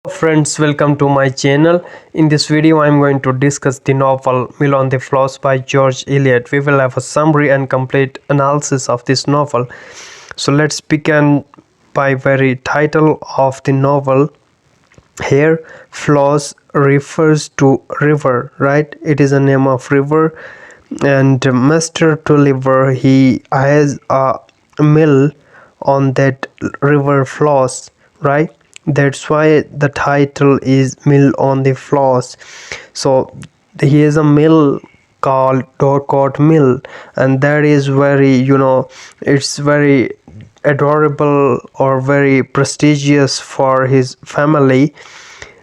Friends, welcome to my channel. In this video I am going to discuss the novel Mill on the Floss by George Eliot. We will have a summary and complete analysis of this novel. So let's begin by very title of the novel. Here Floss refers to river, right? It is a name of river, and Mr. Tulliver, he has a mill on that river Floss, right? That's why the title is Mill on the Floss. So he has a mill called Dorcourt Mill, and that is very, it's very adorable or very prestigious for his family.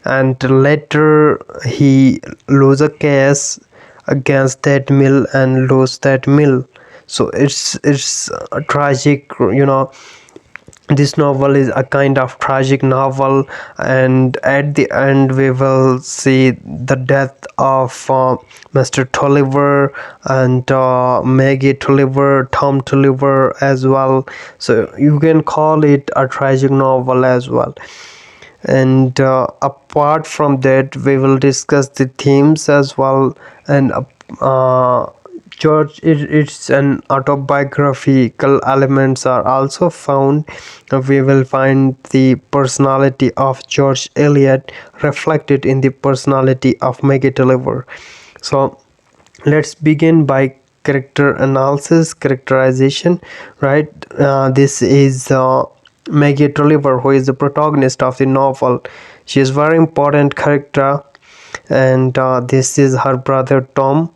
And later he lose a case against that mill and lose that mill. So it's a tragic, this novel is a kind of tragic novel, and at the end we will see the death of Mr. Tulliver and Maggie Tulliver, Tom Tulliver as well. So you can call it a tragic novel as well. And apart from that we will discuss the themes as well. And George, it's an autobiographical elements are also found. We will find the personality of George Eliot reflected in the personality of Maggie Tulliver. So let's begin by character analysis, characterization, right? This is Maggie Tulliver, who is the protagonist of the novel. She is very important character, and this is her brother Tom,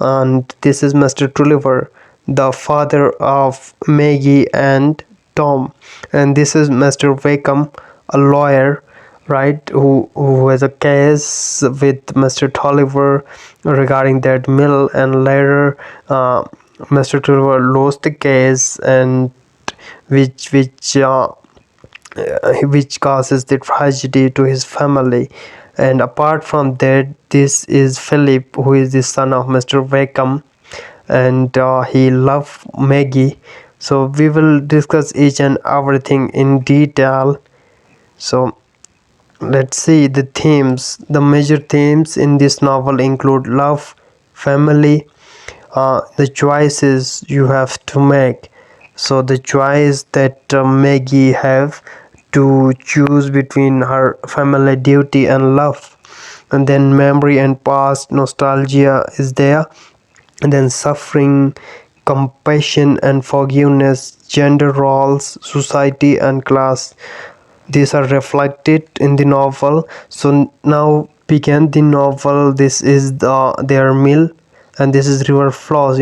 and this is Mr. Tulliver, the father of Maggie and Tom, and this is Mr. Wakeham, a lawyer, right, who has a case with Mr. Tulliver regarding that mill, and later Mr. Tulliver lost the case, and which causes the tragedy to his family. And apart from that, this is Philip, who is the son of Mr. Wakeham, and he loves Maggie. So we will discuss each and everything in detail. So let's see the themes. The major themes in this novel include love, family, the choices you have to make. So the choice that Maggie have to choose between her family duty and love, and then memory and past nostalgia is there, and then suffering, compassion and forgiveness, gender roles, society and class, these are reflected in the novel. So now began the novel. This is their mill, and this is river Floss,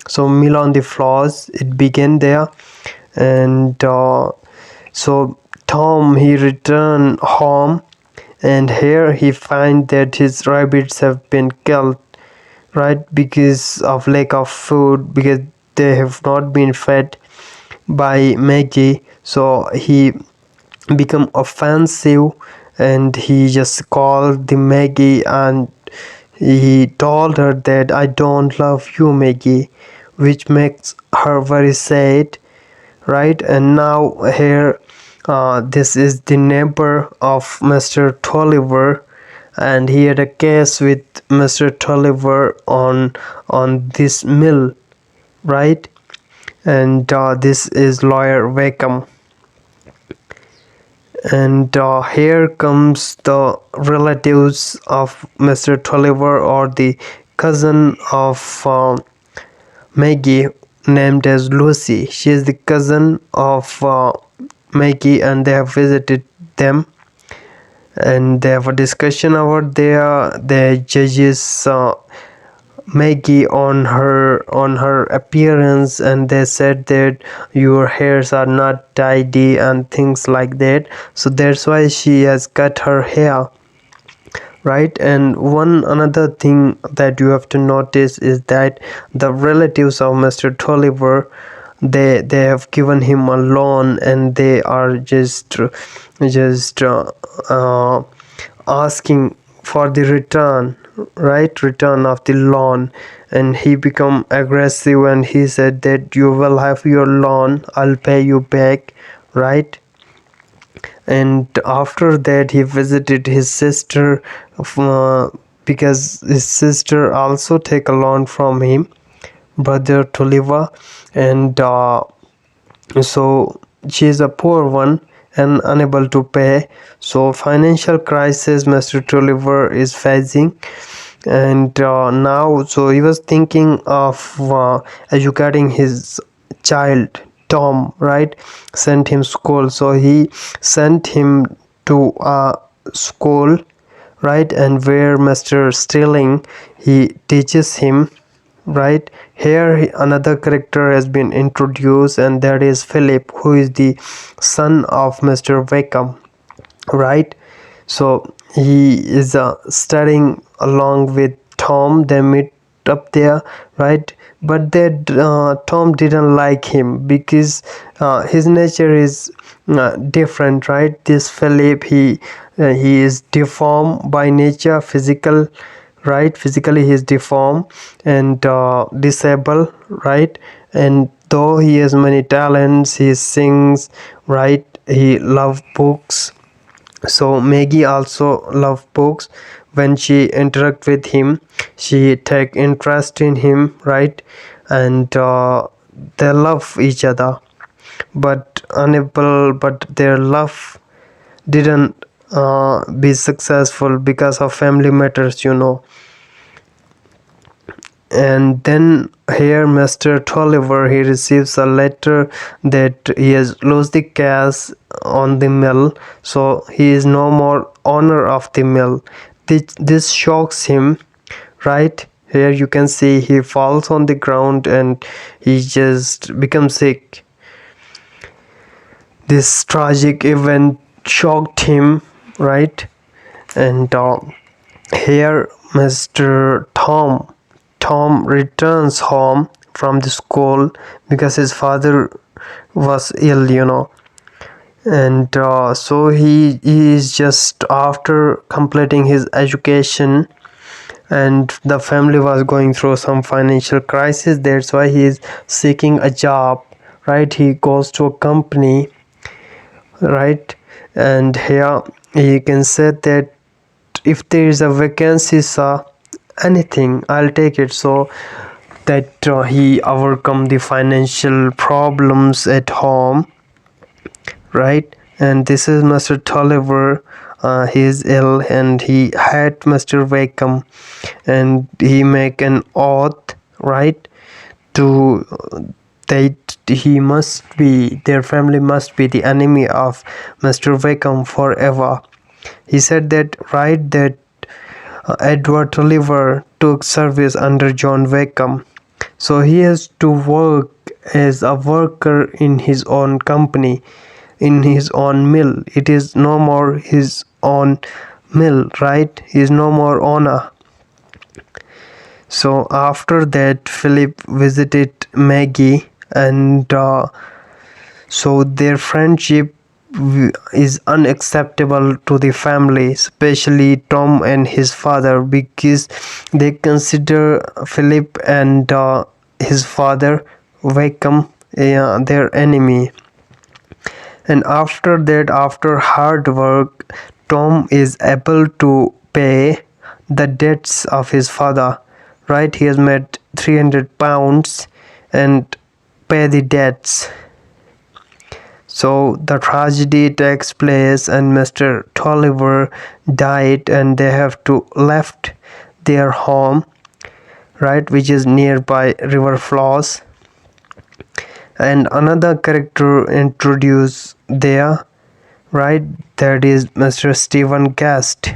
so mill on the Floss, it began there. And so Tom, he returned home, and here he find that his rabbits have been killed, right, because of lack of food, because they have not been fed by Maggie. So he become offensive, and he just called the Maggie, and he told her that I don't love you, Maggie, which makes her very sad, right? And now here this is the neighbor of Mr. Tulliver, and he had a case with Mr. Tulliver on this mill, right? And this is lawyer Wakeham. And here comes the relatives of Mr. Tulliver, or the cousin of Maggie, named as Lucy. She is the cousin of Maggie, and they have visited them, and they have a discussion about the judges Maggie on her appearance, and they said that your hairs are not tidy and things like that. So that's why she has cut her hair, right? And one another thing that you have to notice is that the relatives of Mr. Tulliver, they have given him a loan, and they are just asking for the return, right, return of the loan. And he become aggressive, and he said that you will have your loan, I'll pay you back, right? And after that he visited his sister, because his sister also take a loan from him brother to live, and so she is a poor one and unable to pay. So financial crisis Mr. Tulliver is facing, and now so he was thinking of educating his child Tom, right? Sent him school, so he sent him to a school, right? And where Mr. Stirling he teaches him, right? Here another character has been introduced, and that is Philip, who is the son of Mr. Wickham, right? So he is studying along with Tom. They meet up there, right? But that Tom didn't like him because his nature is different, right? This Philip, he is deformed by nature, physical, right? Physically he is deformed and disabled, right? And though he has many talents, he sings, right? He loves books. So Maggie also loves books. When she interact with him, she take interest in him, right? And they love each other, but unable, but their love didn't be successful because of family matters. And then here Mr. Tolliver, he receives a letter that he has lost the cash on the mill, so he is no more owner of the mill. This shocks him, right? Here you can see he falls on the ground and he just becomes sick. This tragic event shocked him, right? And here Mr. Tom returns home from the school because his father was ill. And so he is just after completing his education, and the family was going through some financial crisis. That's why he is seeking a job, right? He goes to a company, right? And here you can say that if there is a vacancy, sir, anything, I'll take it. So that he overcome the financial problems at home, right? And this is Mr. Tolliver. He is ill and he had Mr. Wickham, and he make an oath, right, to that he must be, their family must be the enemy of Mr. Wickham forever. He said that, right, that Edward Tolliver took service under John Wickham, so he has to work as a worker in his own company, in his own mill. It is no more his own mill, right? He is no more owner. So after that, Philip visited Maggie, and so their friendship is unacceptable to the family, especially Tom and his father, because they consider Philip and his father Wickham their enemy. And after that, after hard work, Tom is able to pay the debts of his father, right? He has made £300 and pay the debts. So the tragedy takes place and Mr. Tolliver died, and they have to left their home, right, which is nearby River Floss. And another character introduced there, right, that is Mr. Stephen Guest,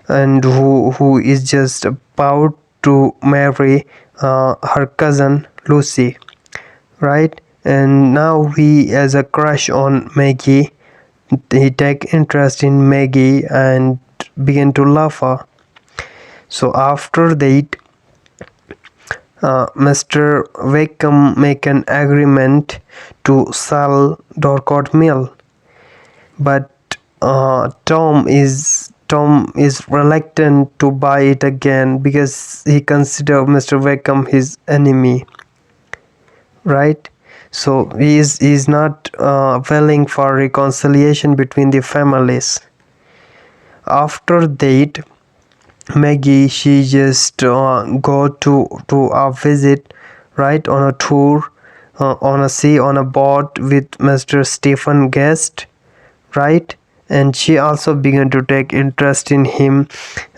and who is just about to marry her cousin Lucy, right? And now he has a crush on Maggie. He take interest in Maggie and begin to love her. So after that, Mr. Wickham make an agreement to sell Dorcott Mill, but Tom is reluctant to buy it again because he considered Mr. Wickham his enemy, right? So he is not willing for reconciliation between the families. After that, Maggie, she just go to a visit, right, on a tour, on a sea, on a boat with Mr. Stephen Guest, right, and she also began to take interest in him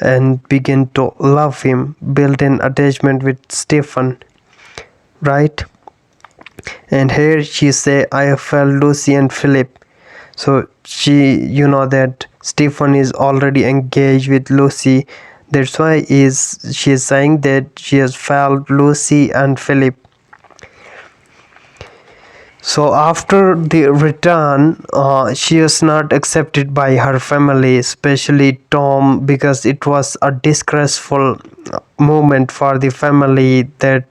and begin to love him, build an attachment with Stephen, right. And here she say, I felt Lucy and Philip. So you know that Stephen is already engaged with Lucy. That's why she is saying that she has felt Lucy and Philip. So after the return, she was not accepted by her family, especially Tom, because it was a disgraceful moment for the family that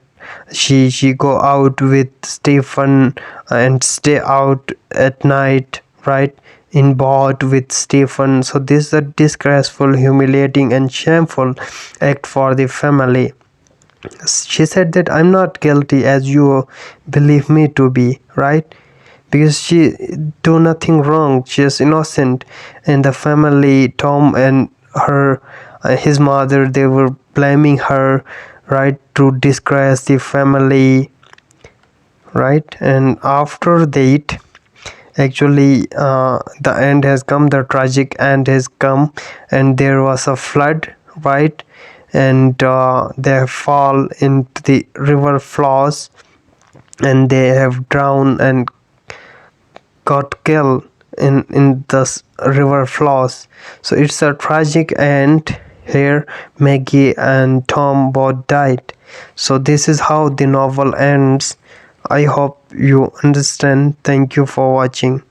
she go out with Stephen and stay out at night, right, in boat with Stephen. So this is a disgraceful, humiliating, and shameful act for the family. She said that I'm not guilty as you believe me to be, right, because she do nothing wrong, she is innocent. And the family, Tom and her his mother, they were blaming her, right, to disgrace the family, right. And after that, actually, the end has come, the tragic end has come, and there was a flood, right, and they fall into the river Floss, and they have drowned and got killed in the river Floss. So it's a tragic end. Here Maggie and Tom both died. So this is how the novel ends. I hope you understand. Thank you for watching.